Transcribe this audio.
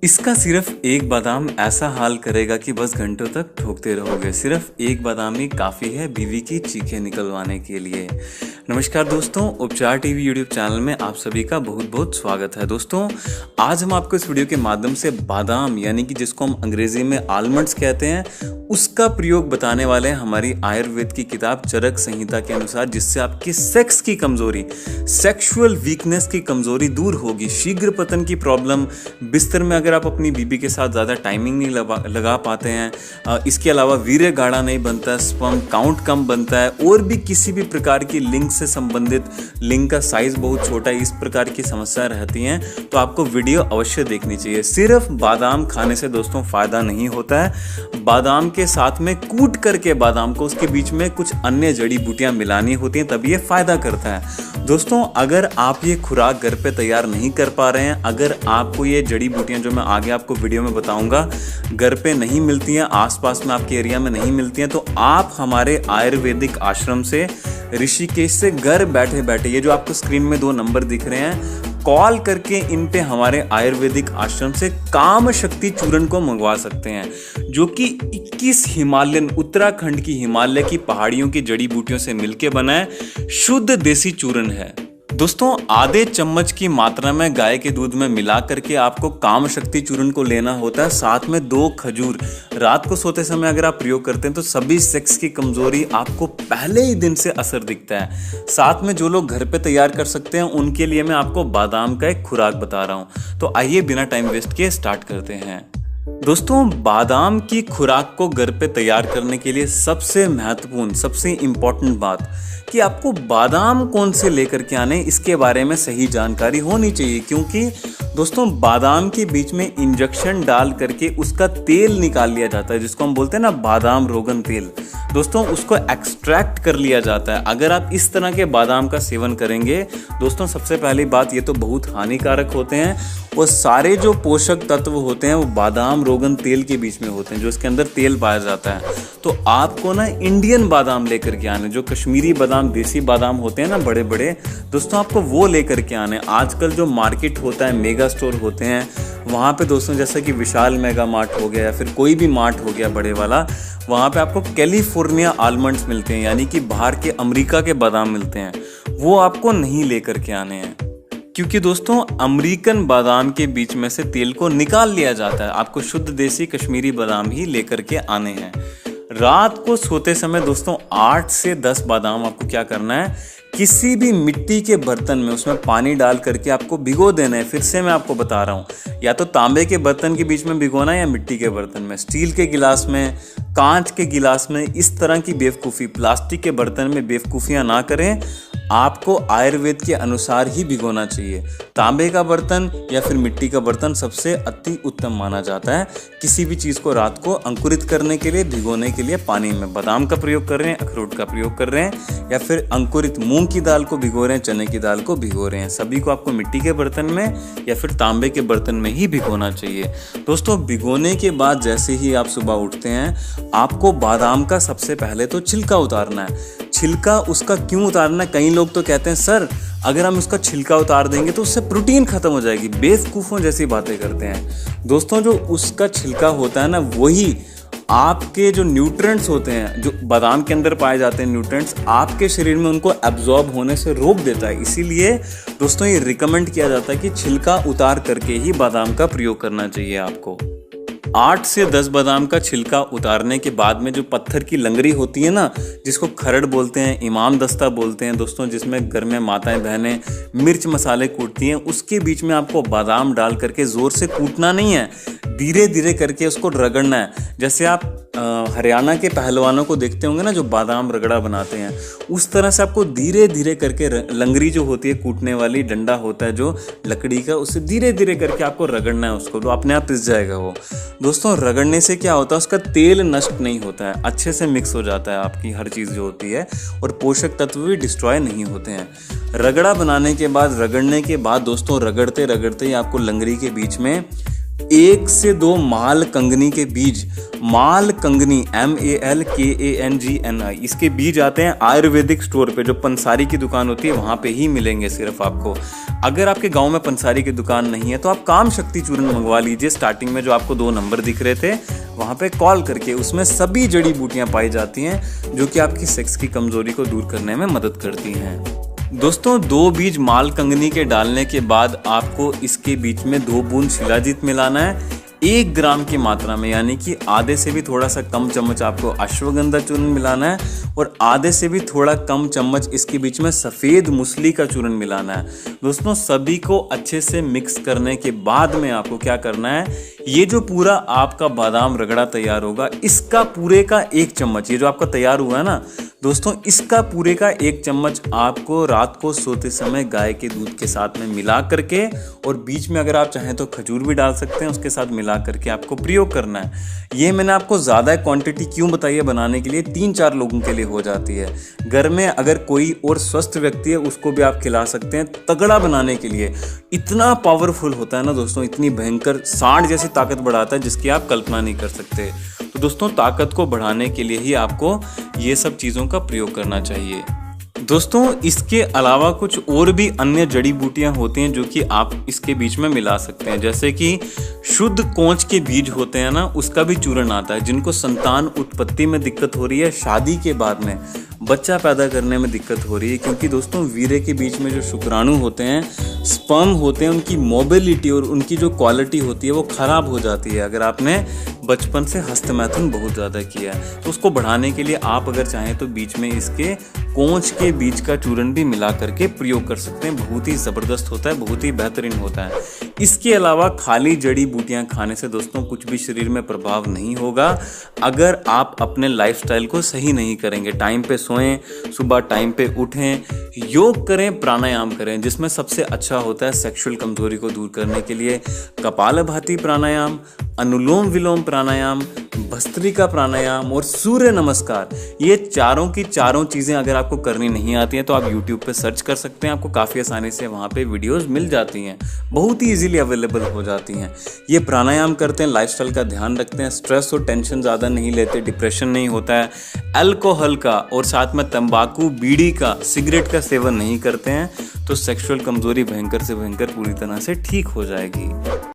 इसका सिर्फ एक बादाम ऐसा हाल करेगा कि बस घंटों तक ठोकते रहोगे। सिर्फ एक बादाम ही काफ़ी है बीवी की चीखें निकलवाने के लिए। नमस्कार दोस्तों, उपचार टीवी यूट्यूब चैनल में आप सभी का बहुत बहुत स्वागत है। दोस्तों, आज हम आपको इस वीडियो के माध्यम से बादाम यानी कि जिसको हम अंग्रेजी में आलमंड्स कहते हैं, उसका प्रयोग बताने वाले हैं हमारी आयुर्वेद की किताब चरक संहिता के अनुसार, जिससे आपकी सेक्स की कमजोरी, सेक्सुअल वीकनेस की कमजोरी दूर होगी। शीघ्र पतन की प्रॉब्लम, बिस्तर में अगर आप अपनी बीबी के साथ ज़्यादा टाइमिंग नहीं लगा पाते हैं, इसके अलावा वीर्य गाढ़ा नहीं बनता है, स्पर्म काउंट कम बनता है, और भी किसी भी प्रकार की लिंग से संबंधित, लिंग का साइज बहुत छोटा है, इस प्रकार की समस्या रहती हैं, तो आपको वीडियो अवश्य देखनी चाहिए। सिर्फ बादाम खाने से दोस्तों फायदा नहीं होता है, बादाम के साथ में कूट करके बादाम को उसके बीच में कुछ अन्य जड़ी बूटियां मिलानी होती हैं, तब ये फायदा करता है। दोस्तों, अगर आप ये खुराक घर पे तैयार नहीं कर पा रहे हैं, अगर आपको ये जड़ी बूटियां जो मैं आगे आपको वीडियो में बताऊंगा घर पे नहीं मिलती हैं, आसपास में आपके एरिया में नहीं मिलती हैं, तो आप हमारे आयुर्वेदिक आश्रम से, ऋषिकेश से घर बैठे बैठे, ये जो आपको स्क्रीन में 2 नंबर दिख रहे हैं, कॉल करके इन पे हमारे आयुर्वेदिक आश्रम से काम शक्ति चूर्ण को मंगवा सकते हैं, जो कि 21 हिमालयन, उत्तराखंड की हिमालय की पहाड़ियों की जड़ी बूटियों से मिलकर बना है, शुद्ध देसी चूर्ण है। दोस्तों, आधे चम्मच की मात्रा में गाय के दूध में मिला करके आपको काम शक्ति चूर्ण को लेना होता है, साथ में 2 खजूर। रात को सोते समय अगर आप प्रयोग करते हैं तो सभी सेक्स की कमजोरी आपको पहले ही दिन से असर दिखता है। साथ में जो लोग घर पे तैयार कर सकते हैं उनके लिए मैं आपको बादाम का एक खुराक बता रहा हूं। तो आइए बिना टाइम वेस्ट किए स्टार्ट करते हैं। दोस्तों, बादाम की खुराक को घर पे तैयार करने के लिए सबसे महत्वपूर्ण, सबसे इंपॉर्टेंट बात कि आपको बादाम कौन से लेकर के आने, इसके बारे में सही जानकारी होनी चाहिए। क्योंकि दोस्तों, बादाम के बीच में इंजेक्शन डाल करके उसका तेल निकाल लिया जाता है, जिसको हम बोलते हैं ना बादाम रोगन तेल। दोस्तों, उसको एक्सट्रैक्ट कर लिया जाता है। अगर आप इस तरह के बादाम का सेवन करेंगे दोस्तों, सबसे पहली बात, ये तो बहुत हानिकारक होते हैं। वो सारे जो पोषक तत्व होते हैं वो बादाम रोगन तेल के बीच में होते हैं, जो इसके अंदर तेल पाया जाता है। तो आपको ना इंडियन बादाम लेकर के आने, जो कश्मीरी बादाम, देसी बादाम होते हैं ना बड़े बड़े, दोस्तों आपको वो लेकर के आने। आजकल जो मार्केट होता है, मेगा स्टोर होते हैं, वहाँ पे दोस्तों जैसा कि विशाल मेगा मार्ट हो गया या फिर कोई भी मार्ट हो गया बड़े वाला, वहाँ पे आपको कैलिफोर्निया आलमंड्स मिलते हैं, यानी कि बाहर के अमेरिका के बादाम मिलते हैं। वो आपको नहीं लेकर के आने हैं, क्योंकि दोस्तों अमेरिकन बादाम के बीच में से तेल को निकाल लिया जाता है। आपको शुद्ध देसी कश्मीरी बादाम ही लेकर के आने हैं। रात को सोते समय दोस्तों 8 से 10 बादाम आपको क्या करना है, किसी भी मिट्टी के बर्तन में उसमें पानी डाल करके आपको भिगो देना है। फिर से मैं आपको बता रहा हूँ, या तो तांबे के बर्तन के बीच में भिगोना है या मिट्टी के बर्तन में, स्टील के गिलास में, कांच के गिलास में। इस तरह की बेवकूफ़ी, प्लास्टिक के बर्तन में बेवकूफ़ियाँ ना करें। आपको आयुर्वेद के अनुसार ही भिगोना चाहिए। तांबे का बर्तन या फिर मिट्टी का बर्तन सबसे अति उत्तम माना जाता है किसी भी चीज़ को रात को अंकुरित करने के लिए, भिगोने के लिए पानी में। बादाम का प्रयोग कर रहे हैं, अखरोट का प्रयोग कर रहे हैं, या फिर अंकुरित मूंग की दाल को भिगो रहे हैं, चने की दाल को भिगो रहे हैं, सभी को आपको मिट्टी के बर्तन में या फिर तांबे के बर्तन में ही भिगोना चाहिए। दोस्तों, भिगोने के बाद जैसे ही आप सुबह उठते हैं, आपको बादाम का सबसे पहले तो छिलका उतारना है। छिलका उसका क्यों उतारना है? कई लोग तो कहते हैं सर अगर हम उसका छिलका उतार देंगे तो उससे प्रोटीन खत्म हो जाएगी। बेवकूफ़ों जैसी बातें करते हैं। दोस्तों, जो उसका छिलका होता है ना, वही आपके जो न्यूट्रिएंट्स होते हैं, जो बादाम के अंदर पाए जाते हैं न्यूट्रिएंट्स, आपके शरीर में उनको एब्जॉर्ब होने से रोक देता है। इसीलिए दोस्तों ये रिकमेंड किया जाता है कि छिलका उतार करके ही बादाम का प्रयोग करना चाहिए आपको। 8 से 10 बादाम का छिलका उतारने के बाद में जो पत्थर की लंगरी होती है ना, जिसको खरड़ बोलते हैं, इमाम दस्ता बोलते हैं दोस्तों, जिसमें घर में माताएं बहनें मिर्च मसाले कूटती हैं, उसके बीच में आपको बादाम डाल करके ज़ोर से कूटना नहीं है, धीरे धीरे करके उसको रगड़ना है। जैसे आप हरियाणा के पहलवानों को देखते होंगे ना, जो बादाम रगड़ा बनाते हैं, उस तरह से आपको धीरे धीरे करके, लंगरी जो होती है, कूटने वाली डंडा होता है जो लकड़ी का, उससे धीरे धीरे करके आपको रगड़ना है उसको, तो अपने आप पिस जाएगा वो। दोस्तों, रगड़ने से क्या होता है, उसका तेल नष्ट नहीं होता है, अच्छे से मिक्स हो जाता है आपकी हर चीज़ जो होती है, और पोषक तत्व भी डिस्ट्रॉय नहीं होते हैं। रगड़ा बनाने के बाद, रगड़ने के बाद दोस्तों, रगड़ते रगड़ते ही आपको लंगरी के बीच में 1 से 2 माल कंगनी के बीज, माल कंगनी MALKANGNI, इसके बीज आते हैं आयुर्वेदिक स्टोर पे, जो पंसारी की दुकान होती है वहाँ पे ही मिलेंगे सिर्फ आपको। अगर आपके गांव में पंसारी की दुकान नहीं है तो आप काम शक्ति चूर्ण मंगवा लीजिए। स्टार्टिंग में जो आपको 2 नंबर दिख रहे थे वहाँ पे कॉल करके, उसमें सभी जड़ी बूटियाँ पाई जाती हैं जो कि आपकी सेक्स की कमजोरी को दूर करने में मदद करती हैं। दोस्तों 2 बीज माल कंगनी के डालने के बाद आपको इसके बीच में 2 बूंद शिलाजीत मिलाना है 1 ग्राम की मात्रा में, यानी कि आधे से भी थोड़ा सा कम चम्मच आपको अश्वगंधा चूर्ण मिलाना है और आधे से भी थोड़ा कम चम्मच इसके बीच में सफ़ेद मूसली का चूर्ण मिलाना है। दोस्तों सभी को अच्छे से मिक्स करने के बाद में आपको क्या करना है, ये जो पूरा आपका बादाम रगड़ा तैयार होगा इसका पूरे का 1 चम्मच, ये जो आपका तैयार हुआ है ना दोस्तों, इसका पूरे का 1 चम्मच आपको रात को सोते समय गाय के दूध के साथ में मिला करके, और बीच में अगर आप चाहें तो खजूर भी डाल सकते हैं, उसके साथ मिला करके आपको प्रयोग करना है। ये मैंने आपको ज़्यादा क्वांटिटी क्यों बताई है बनाने के लिए, 3-4 लोगों के लिए हो जाती है। घर में अगर कोई और स्वस्थ व्यक्ति है उसको भी आप खिला सकते हैं। तगड़ा बनाने के लिए इतना पावरफुल होता है ना दोस्तों, इतनी भयंकर सांड जैसी ताकत बढ़ाता है जिसकी आप कल्पना नहीं कर सकते। तो दोस्तों ताकत को बढ़ाने के लिए ही आपको ये सब चीज़ों का प्रयोग करना चाहिए। दोस्तों इसके अलावा कुछ और भी अन्य जड़ी बूटियां होती हैं जो कि आप इसके बीच में मिला सकते हैं, जैसे कि शुद्ध कोंच के बीज होते हैं ना, उसका भी चूर्ण आता है। जिनको संतान उत्पत्ति में दिक्कत हो रही है, शादी के बाद में बच्चा पैदा करने में दिक्कत हो रही है, क्योंकि दोस्तों वीर्य के बीच में जो शुक्राणु होते हैं, स्पर्म होते हैं, उनकी मोबिलिटी और उनकी जो क्वालिटी होती है वो खराब हो जाती है अगर आपने बचपन से हस्तमैथुन बहुत ज़्यादा किया है। तो उसको बढ़ाने के लिए आप अगर चाहें तो बीच में इसके कोंच के बीज का चूर्ण भी मिला करके प्रयोग कर सकते हैं। बहुत ही ज़बरदस्त होता है, बहुत ही बेहतरीन होता है। इसके अलावा खाली जड़ी बूटियां खाने से दोस्तों कुछ भी शरीर में प्रभाव नहीं होगा अगर आप अपने लाइफस्टाइल को सही नहीं करेंगे। टाइम पे सोएं, सुबह टाइम पे उठें, योग करें, प्राणायाम करें। जिसमें सबसे अच्छा होता है सेक्सुअल कमजोरी को दूर करने के लिए कपालभाति प्राणायाम, अनुलोम विलोम प्राणायाम, भस्त्रिका प्राणायाम और सूर्य नमस्कार। ये चारों की चारों चीज़ें अगर आपको करनी नहीं आती हैं तो आप YouTube पे सर्च कर सकते हैं, आपको काफ़ी आसानी से वहाँ पे वीडियोस मिल जाती हैं, बहुत ही इजीली अवेलेबल हो जाती हैं। ये प्राणायाम करते हैं, लाइफस्टाइल का ध्यान रखते हैं, स्ट्रेस और टेंशन ज़्यादा नहीं लेते, डिप्रेशन नहीं होता है, अल्कोहल का और साथ में तंबाकू, बीड़ी का, सिगरेट का सेवन नहीं करते हैं, तो सेक्सुअल कमजोरी भयंकर से भयंकर पूरी तरह से ठीक हो जाएगी।